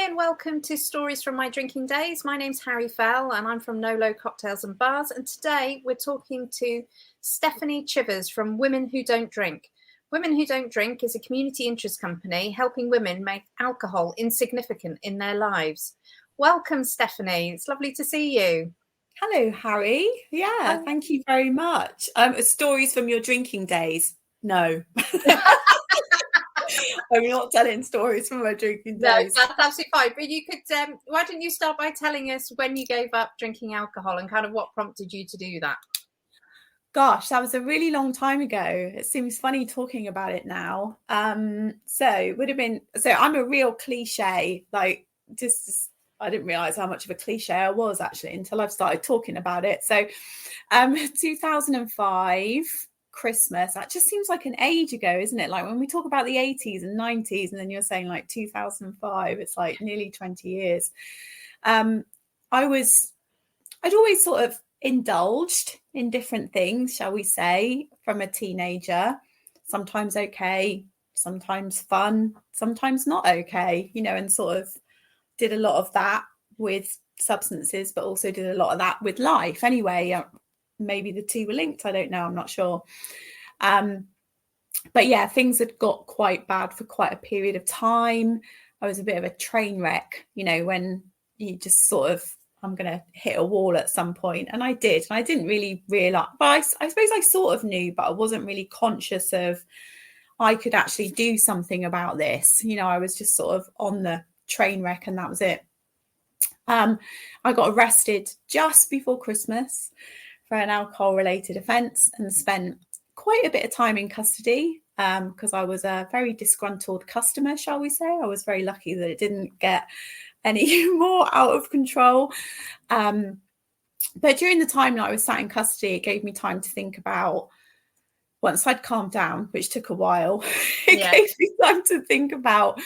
and welcome to Stories from My Drinking Days. My name's Harry Fell and I'm from No Low Cocktails and Bars, and today we're talking to Stephanie Chivers from Women Who Don't Drink. Women Who Don't Drink is a community interest company helping women make alcohol insignificant in their lives. Welcome, Stephanie. It's lovely to see you. Hello, Harry. Yeah, thank you very much. Stories from your drinking days? No. I'm not telling stories from my drinking days. No, that's absolutely fine. But you could, why don't you start by telling us when you gave up drinking alcohol and kind of what prompted you to do that? Gosh, that was a really long time ago. It seems funny talking about it now. So I'm a real cliche, I didn't realize how much of a cliche I was actually until I've started talking about it. So 2005 Christmas, that just seems like an age ago, isn't it? Like when we talk about the 80s and 90s and then you're saying like 2005, it's like nearly 20 years. I'd always sort of indulged in different things, shall we say, from a teenager. Sometimes okay, sometimes fun, sometimes not okay, and sort of did a lot of that with substances, but also did a lot of that with life anyway. Maybe the two were linked, I don't know, I'm not sure. But yeah, things had got quite bad for quite a period of time. I was a bit of a train wreck, when you just sort of, I'm going to hit a wall at some point. And I did. And I didn't really realize, but I suppose I sort of knew, but I wasn't really conscious of I could actually do something about this. I was just sort of on the train wreck and that was it. I got arrested just before Christmas for an alcohol related offence and spent quite a bit of time in custody because I was a very disgruntled customer, shall we say. I was very lucky that it didn't get any more out of control. But during the time that I was sat in custody, it gave me time to think about, once I'd calmed down, which took a while, gave me time to think about,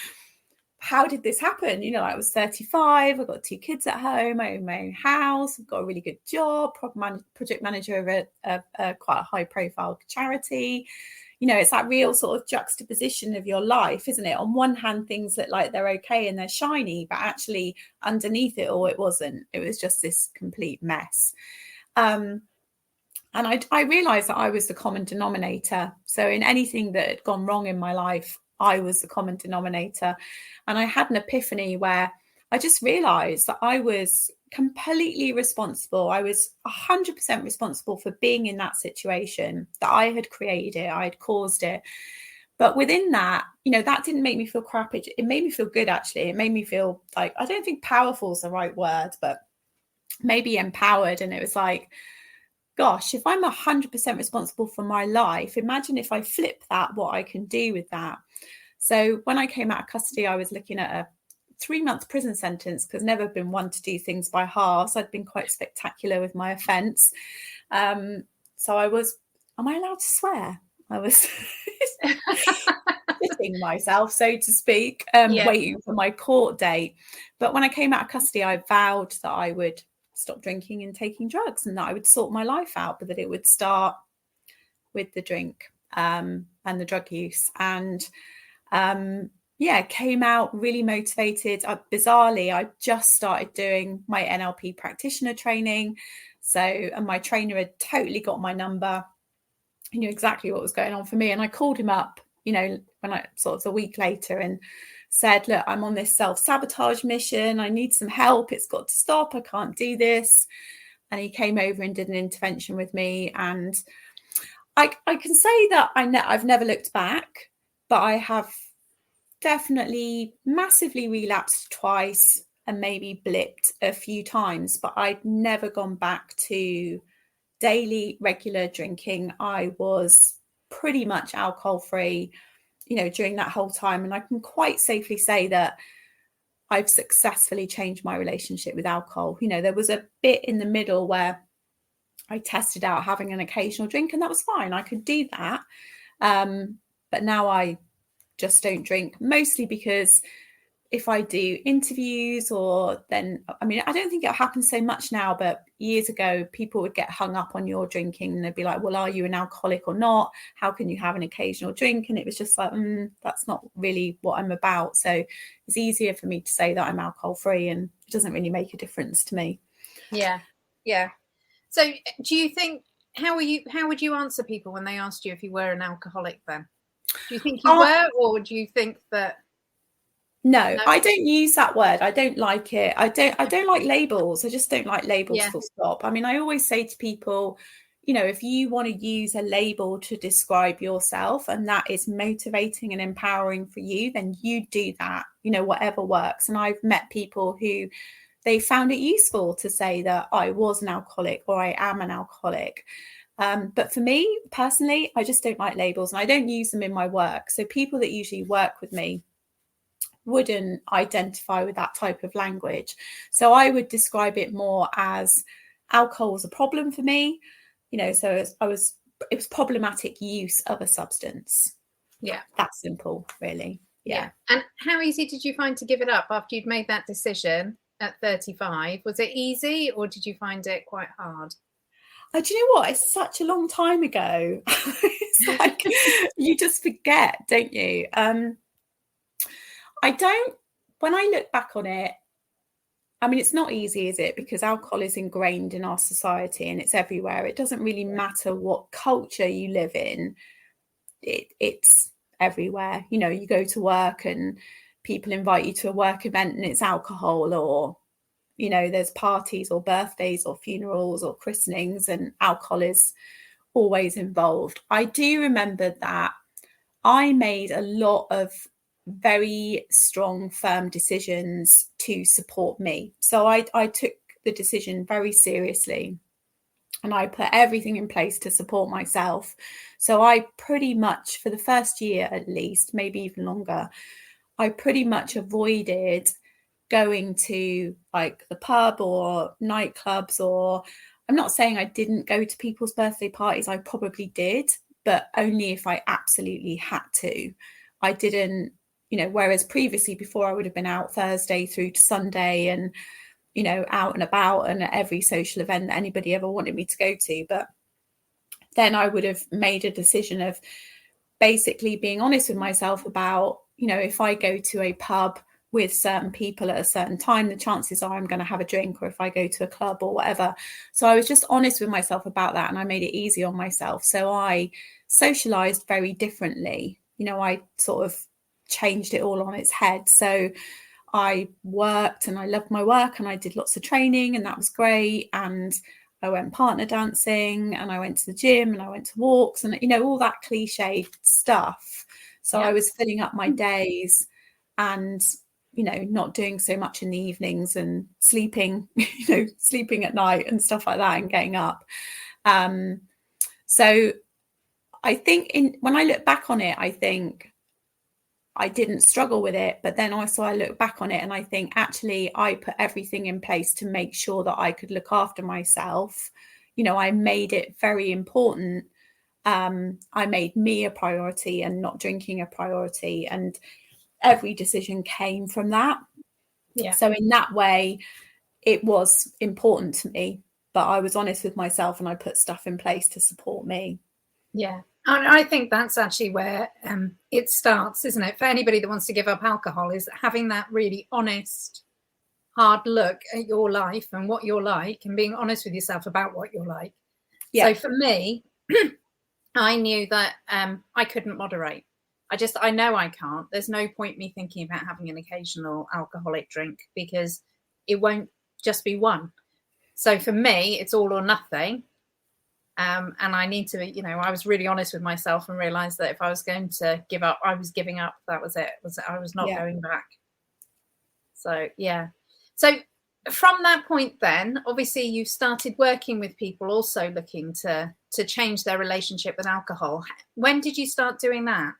how did this happen? I was 35, I've got 2 kids at home, I own my own house, I've got a really good job, project manager of a quite a high profile charity. It's that real sort of juxtaposition of your life, isn't it? On one hand, things look like they're okay and they're shiny, but actually underneath it all, it wasn't. It was just this complete mess. And I realized that I was the common denominator. So in anything that had gone wrong in my life, I was the common denominator. And I had an epiphany where I just realized that I was completely responsible. I was 100% responsible for being in that situation, that I had created it, I had caused it. But within that, that didn't make me feel crap. It made me feel good, actually. It made me feel like, I don't think powerful is the right word, but maybe empowered. And it was like, gosh, if I'm 100% responsible for my life, imagine if I flip that, what I can do with that. So when I came out of custody, I was looking at a 3-month prison sentence because I've never been one to do things by halves. I'd been quite spectacular with my offence. So I was, am I allowed to swear? I was shitting myself, so to speak, waiting for my court date. But when I came out of custody, I vowed that I would stop drinking and taking drugs and that I would sort my life out, but that it would start with the drink and the drug use. And came out really motivated. Bizarrely, I just started doing my NLP practitioner training. And my trainer had totally got my number. He knew exactly what was going on for me. And I called him up, when I sort of a week later and said, look, I'm on this self-sabotage mission. I need some help. It's got to stop. I can't do this. And he came over and did an intervention with me. And I can say that I've never looked back, but I have definitely massively relapsed twice and maybe blipped a few times, but I'd never gone back to daily regular drinking. I was pretty much alcohol free, during that whole time. And I can quite safely say that I've successfully changed my relationship with alcohol. There was a bit in the middle where I tested out having an occasional drink and that was fine. I could do that. But now I just don't drink, mostly because if I do interviews, or then, I mean, I don't think it happens so much now, but years ago, people would get hung up on your drinking and they'd be like, well, are you an alcoholic or not? How can you have an occasional drink? And it was just like, that's not really what I'm about. So it's easier for me to say that I'm alcohol free, and it doesn't really make a difference to me. Yeah. Yeah. So do you think, how would you answer people when they asked you if you were an alcoholic then? Do you think you were, or do you think that? No, I don't use that word. I don't like it. I don't like labels. I just don't like labels, full stop. I mean, I always say to people, you know, if you want to use a label to describe yourself and that is motivating and empowering for you, then you do that, you know, whatever works. And I've met people who they found it useful to say that I was an alcoholic or I am an alcoholic. But for me personally, I just don't like labels and I don't use them in my work. So people that usually work with me wouldn't identify with that type of language. So I would describe it more as alcohol was a problem for me, you know, so it was problematic use of a substance. Yeah. That's simple, really. Yeah. And how easy did you find to give it up after you'd made that decision at 35? Was it easy or did you find it quite hard? Do you know what? It's such a long time ago. It's like you just forget, don't you? When I look back on it, I mean, it's not easy, is it? Because alcohol is ingrained in our society and it's everywhere. It doesn't really matter what culture you live in. It's everywhere. You know, you go to work and people invite you to a work event and it's alcohol, or, you know, there's parties or birthdays or funerals or christenings and alcohol is always involved. I do remember that I made a lot of very strong, firm decisions to support me. So I took the decision very seriously and I put everything in place to support myself. So I pretty much, for the first year at least, maybe even longer, I pretty much avoided going to like the pub or nightclubs, or I'm not saying I didn't go to people's birthday parties, I probably did, but only if I absolutely had to. I didn't, you know, whereas previously, before, I would have been out Thursday through to Sunday and, you know, out and about and at every social event that anybody ever wanted me to go to. But then I would have made a decision of basically being honest with myself about, you know, if I go to a pub with certain people at a certain time, the chances are I'm going to have a drink, or if I go to a club or whatever. So I was just honest with myself about that and I made it easy on myself. So I socialized very differently. You know, I sort of changed it all on its head. So I worked and I loved my work and I did lots of training and that was great. And I went partner dancing and I went to the gym and I went to walks and, you know, all that cliche stuff. So I was filling up my days and, you know, not doing so much in the evenings and sleeping, you know, sleeping at night and stuff like that and getting up. So I think when I look back on it, I think I didn't struggle with it, but then also I look back on it and I think actually I put everything in place to make sure that I could look after myself. You know, I made it very important. I made me a priority and not drinking a priority, and every decision came from that. Yeah. So in that way, it was important to me, but I was honest with myself and I put stuff in place to support me. Yeah. And I think that's actually where it starts, isn't it? For anybody that wants to give up alcohol, is having that really honest, hard look at your life and what you're like, and being honest with yourself about what you're like. Yeah. So for me, I knew that I couldn't moderate. I know I can't. There's no point me thinking about having an occasional alcoholic drink because it won't just be one. So for me, it's all or nothing. And I need to, you know, I was really honest with myself and realized that if I was going to give up, I was giving up. That was it. I was not going back. So, yeah. So from that point then, obviously you started working with people also looking to change their relationship with alcohol. When did you start doing that?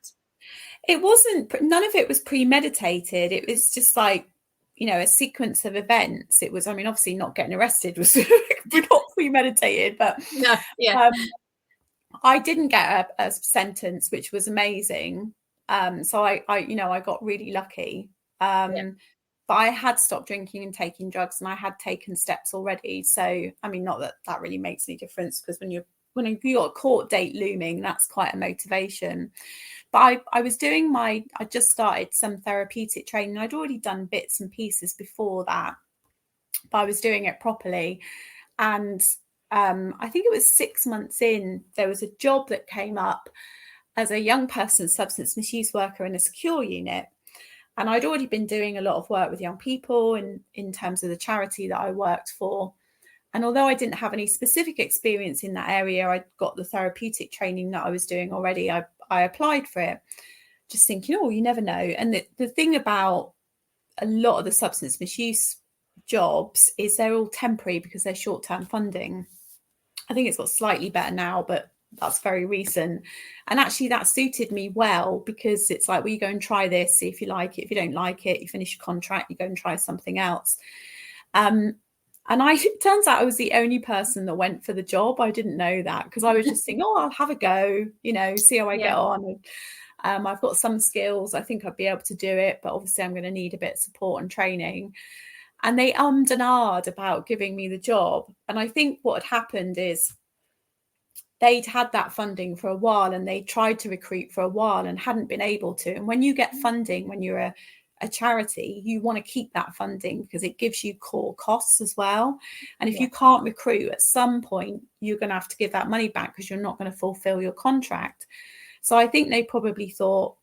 It wasn't, none of it was premeditated. It was just like, you know, a sequence of events. It was, I mean, obviously not getting arrested was not premeditated, but no, yeah. I didn't get a sentence, which was amazing. So I, you know, I got really lucky. But I had stopped drinking and taking drugs, and I had taken steps already. So, I mean, not that that really makes any difference, because when you've got a court date looming, that's quite a motivation. But I was doing I just started some therapeutic training. I'd already done bits and pieces before that, but I was doing it properly. And I think it was 6 months in, there was a job that came up as a young person substance misuse worker in a secure unit. And I'd already been doing a lot of work with young people in terms of the charity that I worked for. And although I didn't have any specific experience in that area, I got the therapeutic training that I was doing already. I applied for it, just thinking, oh, you never know. And the thing about a lot of the substance misuse jobs is they're all temporary because they're short-term funding. I think it's got slightly better now, but that's very recent. And actually that suited me well, because it's like, well, you go and try this, see if you like it. If you don't like it, you finish your contract, you go and try something else. And it turns out I was the only person that went for the job. I didn't know that, because I was just thinking, oh, I'll have a go, see how I get on. I've got some skills. I think I'd be able to do it, but obviously I'm going to need a bit of support and training. And they ummed and ahed about giving me the job. And I think what had happened is they'd had that funding for a while, and they tried to recruit for a while and hadn't been able to. And when you get funding, when you're a charity, you want to keep that funding because it gives you core costs as well. And if you can't recruit, at some point, you're going to have to give that money back because you're not going to fulfill your contract. So I think they probably thought,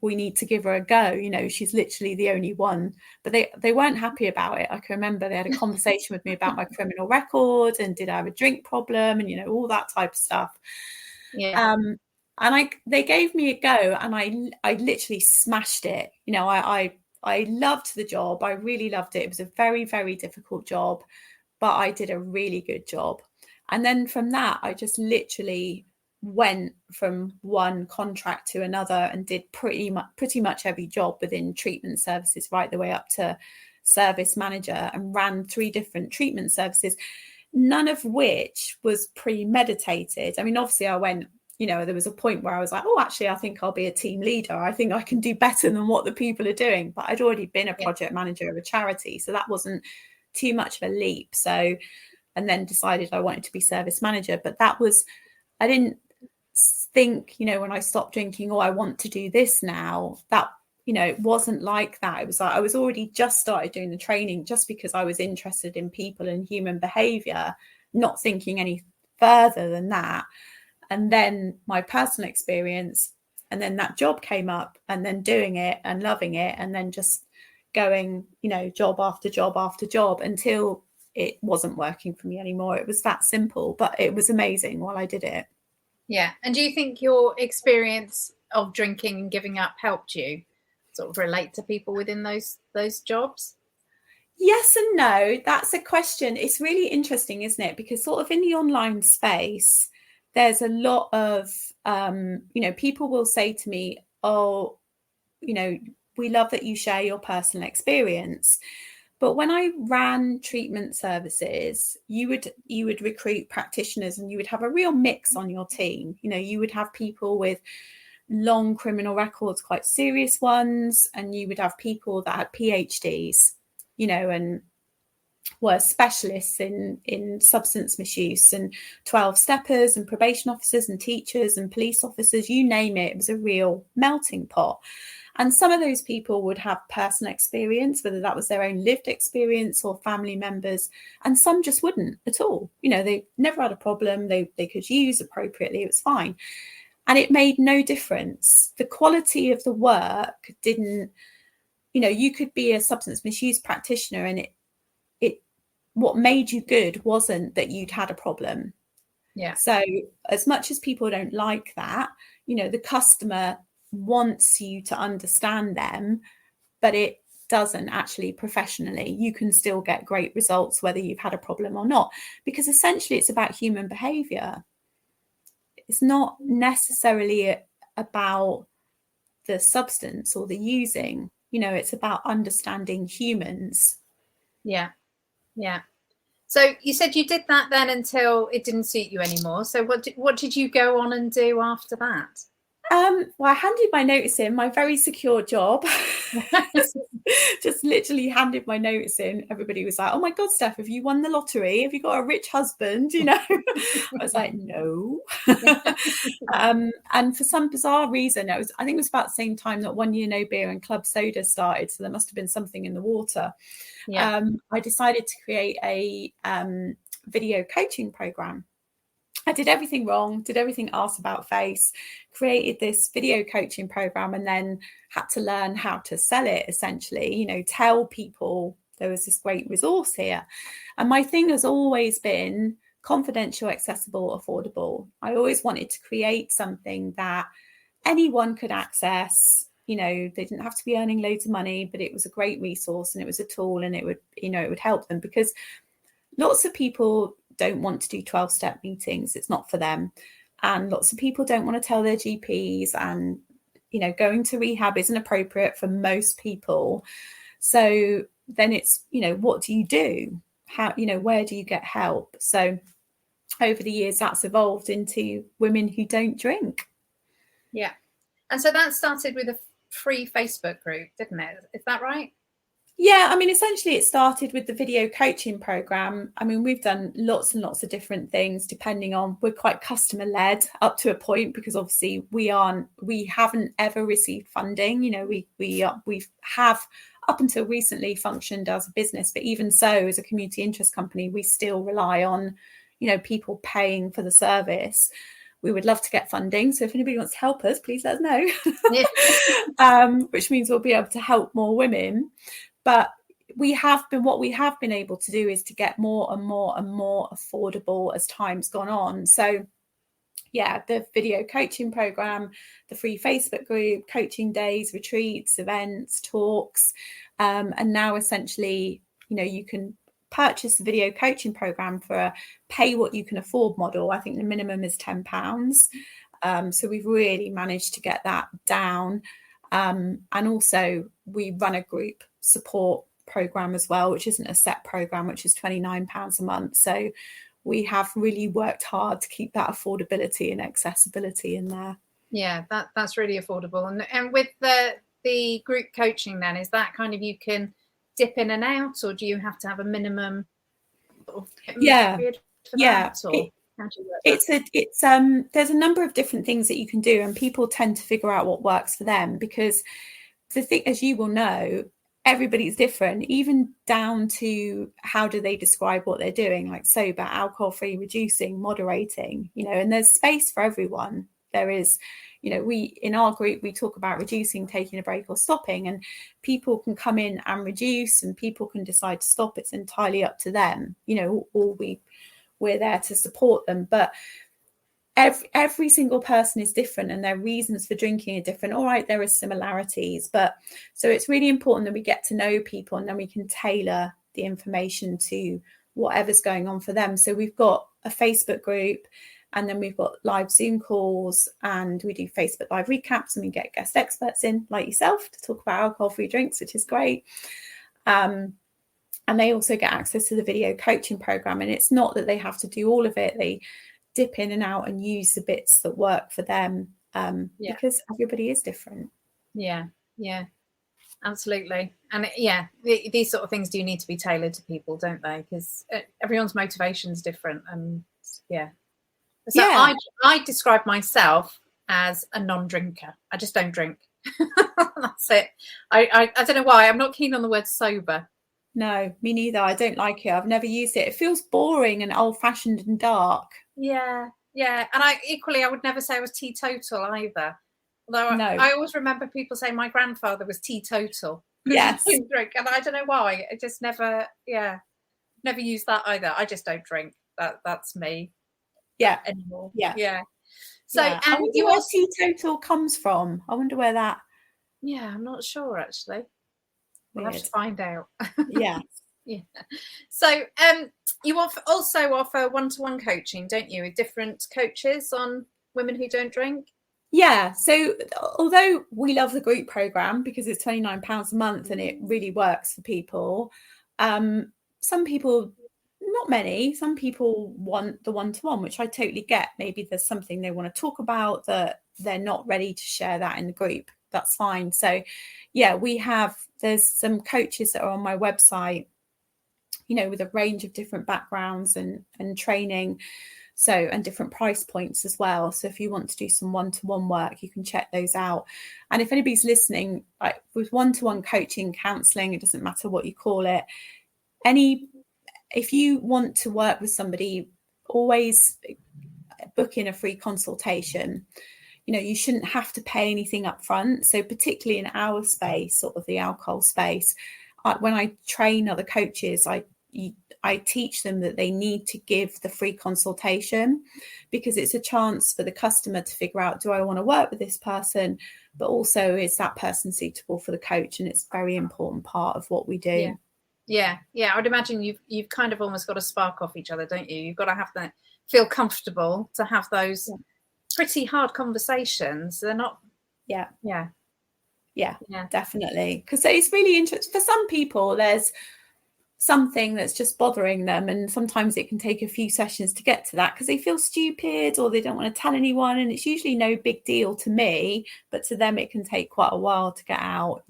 we need to give her a go. She's literally the only one. But they weren't happy about it. I can remember they had a conversation with me about my criminal record, and did I have a drink problem, and all that type of stuff. And they gave me a go, and I literally smashed it. I loved the job. I really loved it. It was a very, very difficult job, but I did a really good job. And then from that, I just literally went from one contract to another and did pretty much every job within treatment services, right the way up to service manager, and ran 3 different treatment services, none of which was premeditated. I mean, obviously I went, there was a point where I was like, oh, actually, I think I'll be a team leader. I think I can do better than what the people are doing. But I'd already been a project manager of a charity, so that wasn't too much of a leap. So, and then decided I wanted to be service manager. But I didn't think, when I stopped drinking, oh, I want to do this now. That, it wasn't like that. It was like I was already just started doing the training just because I was interested in people and human behavior, not thinking any further than that. And then my personal experience, and then that job came up, and then doing it and loving it, and then just going, job after job after job until it wasn't working for me anymore. It was that simple, but it was amazing while I did it. Yeah. And do you think your experience of drinking and giving up helped you sort of relate to people within those jobs? Yes and no. That's a question. It's really interesting, isn't it? Because sort of in the online space, there's a lot of, people will say to me, oh, we love that you share your personal experience. But when I ran treatment services, you would recruit practitioners, and you would have a real mix on your team. You would have people with long criminal records, quite serious ones, and you would have people that had PhDs, and were specialists in substance misuse, and 12-steppers and probation officers and teachers and police officers, you name it. It was a real melting pot. And some of those people would have personal experience, whether that was their own lived experience or family members, and some just wouldn't at all. They never had a problem. They could use appropriately. It was fine. And it made no difference. The quality of the work didn't, you could be a substance misuse practitioner, and what made you good wasn't that you'd had a problem. Yeah. So as much as people don't like that, the customer wants you to understand them, but it doesn't actually professionally. You can still get great results whether you've had a problem or not, because essentially it's about human behavior. It's not necessarily about the substance or the using. It's about understanding humans. Yeah. So you said you did that then until it didn't suit you anymore. So what did you go on and do after that? Well, I handed my notice in, my very secure job. Just literally handed my notice in. Everybody was like, "Oh my God, Steph, have you won the lottery? Have you got a rich husband?" I was like, "No." And for some bizarre reason, I think it was about the same time that 1 Year No Beer and Club Soda started. So there must have been something in the water. Yeah. I decided to create a video coaching program. I did everything wrong, did everything arse about face, created this video coaching program, and then had to learn how to sell it, essentially, tell people there was this great resource here. And my thing has always been confidential, accessible, affordable. I always wanted to create something that anyone could access. They didn't have to be earning loads of money, but it was a great resource and it was a tool, and it would help them, because lots of people don't want to do 12-step meetings. It's not for them. And lots of people don't want to tell their GPs, and, going to rehab isn't appropriate for most people. So then it's, what do you do? How, where do you get help? So over the years, that's evolved into Women Who Don't Drink. Yeah. And so that started with a free Facebook group, didn't it? Is that right? Yeah, essentially it started with the video coaching program. We've done lots and lots of different things depending on, we're quite customer led up to a point, because obviously we haven't ever received funding. We have up until recently functioned as a business, but even so, as a community interest company, we still rely on, people paying for the service. We would love to get funding. So if anybody wants to help us, please let us know. Yeah. Which means we'll be able to help more women. But what we have been able to do is to get more and more and more affordable as time's gone on. So yeah, the video coaching program, the free Facebook group, coaching days, retreats, events, talks. And now essentially, you can purchase the video coaching program for a pay what you can afford model. I think the minimum is £10. So we've really managed to get that down. And also we run a group support program as well, which isn't a set program, which is £29 a month. So we have really worked hard to keep that affordability and accessibility in there. Yeah, that's really affordable. And with the group coaching, then, is that kind of, you can dip in and out, or do you have to have a minimum period for that? Or how do you work that? There's a number of different things that you can do, and people tend to figure out what works for them, because the thing, as you will know, everybody's different, even down to how do they describe what they're doing, like sober, alcohol-free, reducing, moderating, and there's space for everyone. There is, we in our group, we talk about reducing, taking a break, or stopping, and people can come in and reduce, and people can decide to stop. It's entirely up to them, or we're there to support them. But every single person is different, and their reasons for drinking are different. All right, there are similarities, but so it's really important that we get to know people, and then we can tailor the information to whatever's going on for them. So we've got a Facebook group, and then we've got live Zoom calls, and we do Facebook live recaps, and we get guest experts in like yourself to talk about alcohol-free drinks, which is great. And they also get access to the video coaching program, and it's not that they have to do all of it. They dip in and out and use the bits that work for them, because everybody is different. Yeah, absolutely. And these sort of things do need to be tailored to people, don't they? Because everyone's motivation is different. And so I describe myself as a non-drinker. I just don't drink. That's it. I don't know why. I'm not keen on the word sober. No, me neither. I don't like it. I've never used it. It feels boring and old-fashioned and dark. Yeah. And I would never say I was teetotal either. Although No. I always remember people saying my grandfather was teetotal. Yes. He didn't drink, and I don't know why. I just never used that either. I just don't drink. That's me. Yeah. Anymore. Yeah. So, and I wonder where teetotal comes from. I wonder where that. Yeah, I'm not sure actually. We'll have to find out. Yeah. Yeah. So, you also offer one-to-one coaching, don't you, with different coaches on Women Who Don't Drink? Yeah. So although we love the group program because it's £29 a month and it really works for people, some people, not many. Some people want the one-to-one, which I totally get. Maybe there's something they want to talk about that they're not ready to share that in the group. That's fine. So yeah, there's some coaches that are on my website, with a range of different backgrounds and training, and different price points as well. So if you want to do some one-to-one work, you can check those out. And if anybody's listening, like with one-to-one coaching, counselling, it doesn't matter what you call it, if you want to work with somebody, always book in a free consultation. You shouldn't have to pay anything up front. So particularly in our space, sort of the alcohol space, when I train other coaches, I teach them that they need to give the free consultation, because it's a chance for the customer to figure out, do I want to work with this person? But also, is that person suitable for the coach? And it's a very important part of what we do. Yeah. I would imagine you've kind of almost got to spark off each other, don't you? You've got to have that, feel comfortable to have those pretty hard conversations. They're not. Yeah, definitely. Because it's really interesting. For some people, there's something that's just bothering them, and sometimes it can take a few sessions to get to that because they feel stupid or they don't want to tell anyone, and it's usually no big deal to me, but to them it can take quite a while to get out.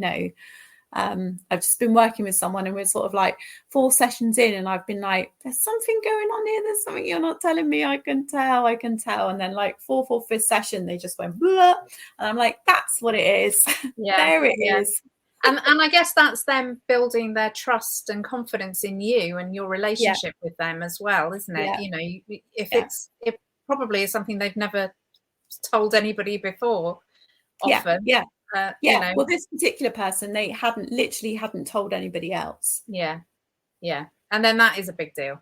I've just been working with someone and we're sort of like 4 sessions in, and I've been like, there's something going on here, there's something you're not telling me. I can tell. And then like 4th or 5th session they just went blah, and I'm like, that's what it is. There it is. And I guess that's them building their trust and confidence in you and your relationship with them as well, isn't it? It probably is something they've never told anybody before. Often. Well, this particular person, they hadn't told anybody else. Yeah. And then that is a big deal.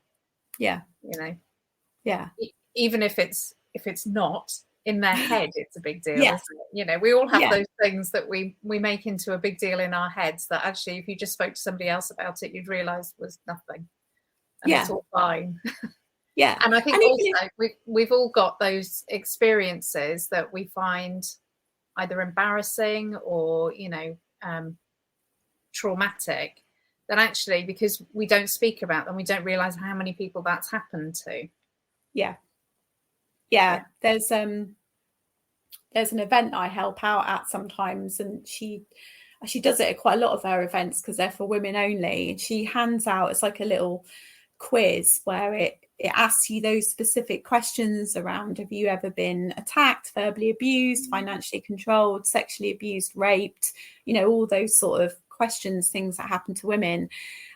Even if it's not in their head, it's a big deal. Isn't it? We all have those things that we make into a big deal in our heads that actually, if you just spoke to somebody else about it, you'd realize was nothing, and it's all fine. And I think also we've all got those experiences that we find either embarrassing or traumatic, that actually, because we don't speak about them, we don't realize how many people that's happened to. There's an event I help out at sometimes, and she does it at quite a lot of her events because they're for women only, and she hands out, it's like a little quiz where it asks you those specific questions around, have you ever been attacked, verbally abused, financially controlled, sexually abused, raped, all those sort of questions, things that happen to women.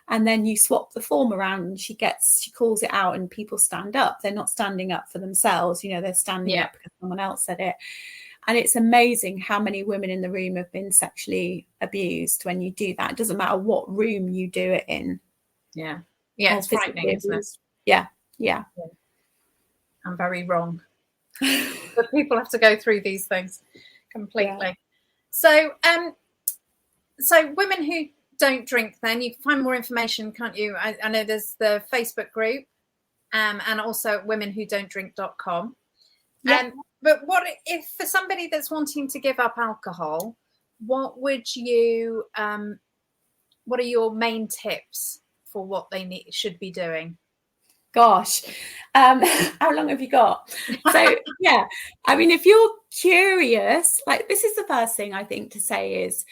And then you swap the form around and she calls it out, and people stand up. They're not standing up for themselves, they're standing up because someone else said it. And it's amazing how many women in the room have been sexually abused when you do that. It doesn't matter what room you do it in. It's frightening, isn't it? Yeah. I'm very wrong. But people have to go through these things completely. So women who don't drink, then you can find more information, can't you? I know there's the Facebook group, and also womenwhodon'tdrink.com. But what if, for somebody that's wanting to give up alcohol, what are your main tips for what they should be doing? Gosh, how long have you got? So if you're curious, like, this is the first thing I think to say is,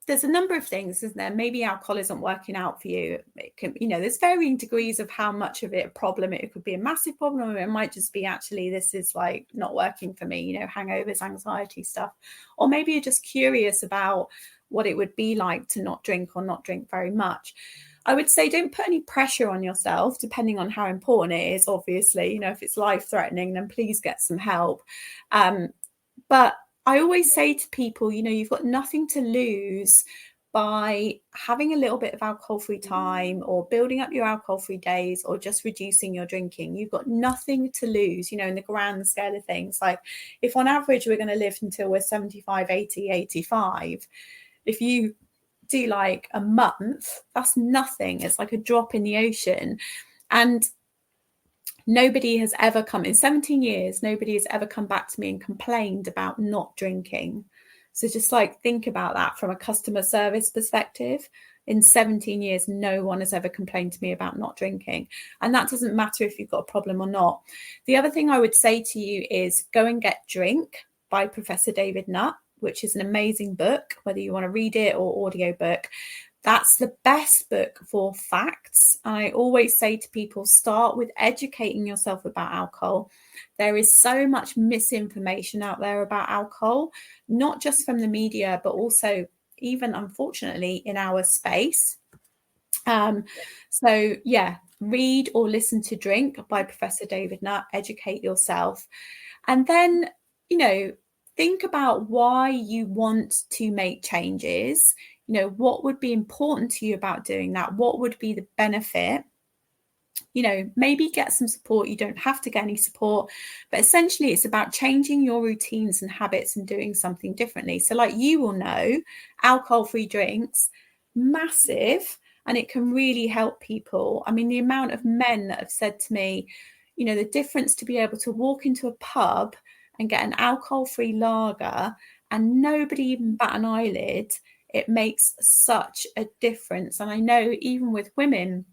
there's a number of things, isn't there? Maybe alcohol isn't working out for you. It can, there's varying degrees of how much of it a problem. It could be a massive problem, or it might just be, actually, this is like not working for me, hangovers, anxiety stuff. Or maybe you're just curious about what it would be like to not drink or not drink very much. I would say don't put any pressure on yourself, depending on how important it is. Obviously, if it's life-threatening, then please get some help. But I always say to people, you've got nothing to lose by having a little bit of alcohol-free time, or building up your alcohol-free days, or just reducing your drinking. You've got nothing to lose, in the grand scale of things. Like, if on average we're going to live until we're 75, 80, 85, if you do like a month, that's nothing. It's like a drop in the ocean. And nobody has ever come, in 17 years, nobody has ever come back to me and complained about not drinking. So just like think about that from a customer service perspective. In 17 years, no one has ever complained to me about not drinking. And that doesn't matter if you've got a problem or not. The other thing I would say to you is go and get Drink by Professor David Nutt, which is an amazing book, whether you want to read it or audio book. That's the best book for facts. I always say to people, start with educating yourself about alcohol. There is so much misinformation out there about alcohol, not just from the media, but also even unfortunately in our space. So yeah, read or listen to Drink by Professor David Nutt, educate yourself. And then, think about why you want to make changes. What would be important to you about doing that? What would be the benefit? Maybe get some support. You don't have to get any support, but essentially it's about changing your routines and habits and doing something differently. So like you will know, alcohol-free drinks, massive, and it can really help people. I mean, the amount of men that have said to me, the difference to be able to walk into a pub and get an alcohol-free lager and nobody even bat an eyelid, it makes such a difference. And I know even with women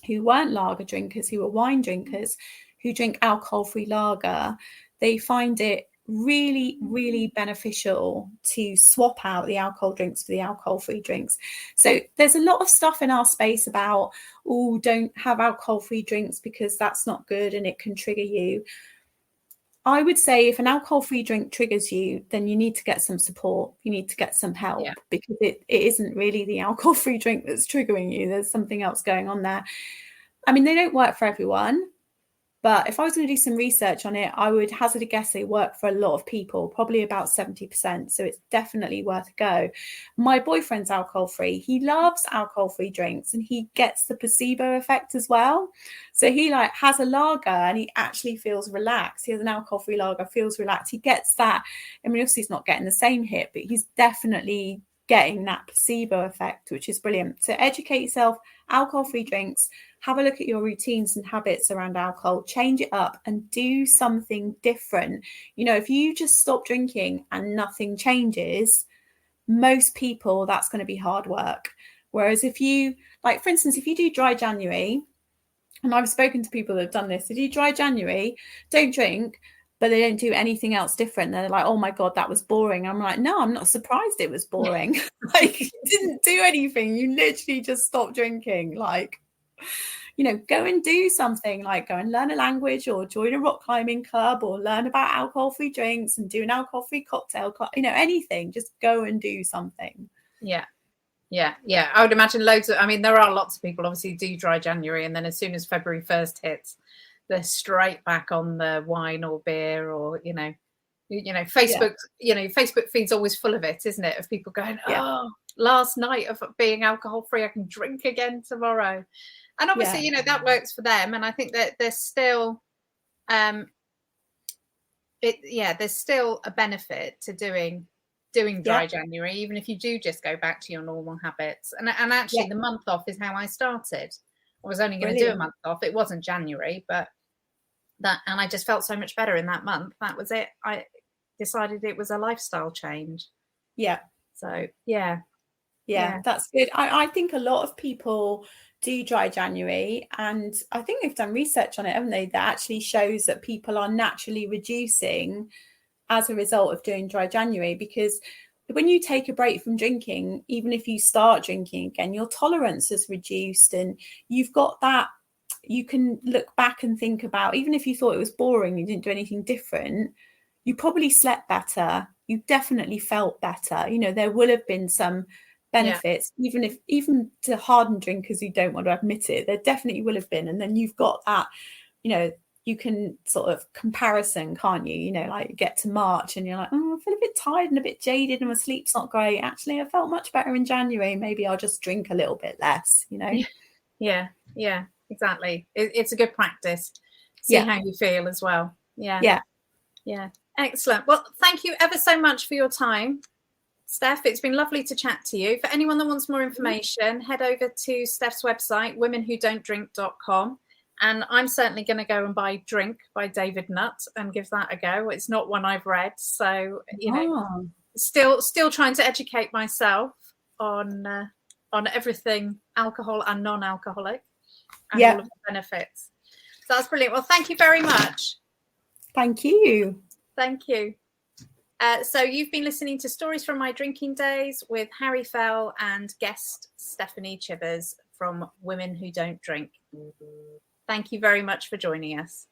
who weren't lager drinkers, who were wine drinkers, who drink alcohol-free lager, they find it really, really beneficial to swap out the alcohol drinks for the alcohol-free drinks. So there's a lot of stuff in our space about, don't have alcohol-free drinks because that's not good and it can trigger you. I would say if an alcohol-free drink triggers you, then you need to get some support. You need to get some help because it isn't really the alcohol-free drink that's triggering you. There's something else going on there. I mean, they don't work for everyone, but if I was going to do some research on it, I would hazard a guess they work for a lot of people, probably about 70%. So it's definitely worth a go. My boyfriend's alcohol-free. He loves alcohol-free drinks and he gets the placebo effect as well. So he has a lager and he actually feels relaxed. He has an alcohol-free lager, feels relaxed. He gets that. I mean, obviously he's not getting the same hit, but he's definitely getting that placebo effect, which is brilliant. So educate yourself, alcohol-free drinks, have a look at your routines and habits around alcohol, change it up and do something different. If you just stop drinking and nothing changes, most people, that's going to be hard work. Whereas if you, for instance, if you do dry January, and I've spoken to people that have done this, if you dry January, don't drink, but they don't do anything else different. They're like, oh my God, that was boring. I'm like, no, I'm not surprised it was boring. You didn't do anything. You literally just stopped drinking. Go and do something, go and learn a language or join a rock climbing club or learn about alcohol-free drinks and do an alcohol-free cocktail club, anything, just go and do something. Yeah. I would imagine there are lots of people obviously do dry January, and then as soon as February 1st hits, they're straight back on the wine or beer or Facebook. Facebook feed's always full of it, isn't it, of people going, last night of being alcohol free, I can drink again tomorrow. And obviously that works for them, and I think that there's still there's still a benefit to doing dry January, even if you do just go back to your normal habits. And actually the month off is how I started. I was only going to do a month off. It wasn't January, but and I just felt so much better in that month. That was it. I decided it was a lifestyle change. So that's good. I think a lot of people do dry January, and I think they've done research on it, haven't they, that actually shows that people are naturally reducing as a result of doing dry January. Because when you take a break from drinking, even if you start drinking again, your tolerance has reduced, and you've got that, you can look back and think about, even if you thought it was boring, you didn't do anything different, you probably slept better, you definitely felt better. There will have been some benefits, even to hardened drinkers who don't want to admit it, there definitely will have been. And then you've got that, you can sort of comparison, can't you? You get to March and you're like, I feel a bit tired and a bit jaded and my sleep's not great. Actually, I felt much better in January. Maybe I'll just drink a little bit less, Yeah, exactly. It's a good practice. See how you feel as well. Yeah. Excellent. Well, thank you ever so much for your time, Steph. It's been lovely to chat to you. For anyone that wants more information, head over to Steph's website, womenwhodon'tdrink.com. And I'm certainly going to go and buy Drink by David Nutt and give that a go. It's not one I've read. So, still trying to educate myself on on everything alcohol and non-alcoholic, and all of the benefits. So that's brilliant. Well, thank you very much. Thank you. Thank you. So you've been listening to Stories from My Drinking Days with Harry Fell and guest Stephanie Chivers from Women Who Don't Drink. Thank you very much for joining us.